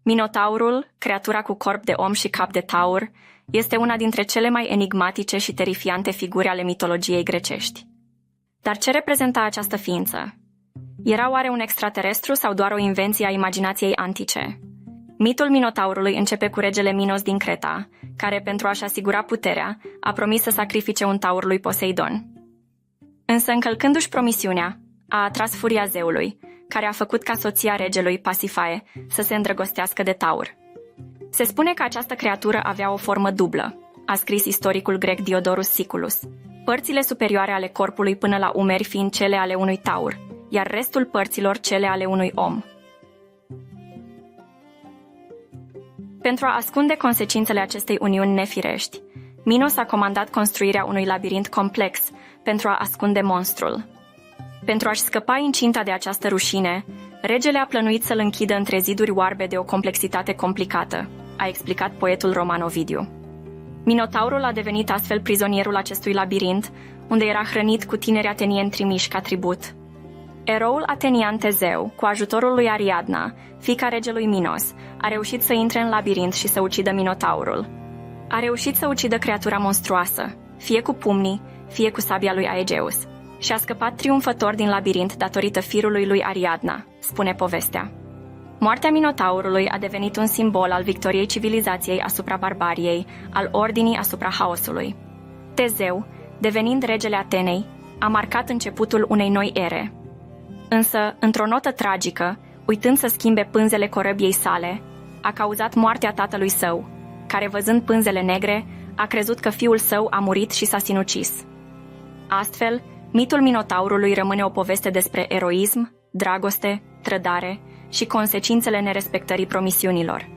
Minotaurul, creatura cu corp de om și cap de taur, este una dintre cele mai enigmatice și terifiante figuri ale mitologiei grecești. Dar ce reprezenta această ființă? Era oare un extraterestru sau doar o invenție a imaginației antice? Mitul Minotaurului începe cu regele Minos din Creta, care, pentru a-și asigura puterea, a promis să sacrifice un taur lui Poseidon. Însă, încălcându-și promisiunea, a atras furia zeului, care a făcut ca soția regelui, Pasifae, să se îndrăgostească de taur. Se spune că această creatură avea o formă dublă, a scris istoricul grec Diodorus Siculus, părțile superioare ale corpului până la umeri fiind cele ale unui taur, iar restul părților cele ale unui om. Pentru a ascunde consecințele acestei uniuni nefirești, Minos a comandat construirea unui labirint complex pentru a ascunde monstrul. Pentru a-și scăpa incinta de această rușine, regele a plănuit să-l închidă între ziduri oarbe de o complexitate complicată, a explicat poetul roman Ovidiu. Minotaurul a devenit astfel prizonierul acestui labirint, unde era hrănit cu tineri atenieni trimiși ca tribut. Eroul atenian Tezeu, cu ajutorul lui Ariadna, fiica regelui Minos, a reușit să intre în labirint și să ucidă Minotaurul. A reușit să ucidă creatura monstruoasă, fie cu pumnii, fie cu sabia lui Aegeus, și a scăpat triumfător din labirint datorită firului lui Ariadna, spune povestea. Moartea Minotaurului a devenit un simbol al victoriei civilizației asupra barbariei, al ordinii asupra haosului. Tezeu, devenind regele Atenei, a marcat începutul unei noi ere. Însă, într-o notă tragică, uitând să schimbe pânzele corăbiei sale, a cauzat moartea tatălui său, care, văzând pânzele negre, a crezut că fiul său a murit și s-a sinucis. Astfel, mitul Minotaurului rămâne o poveste despre eroism, dragoste, trădare și consecințele nerespectării promisiunilor.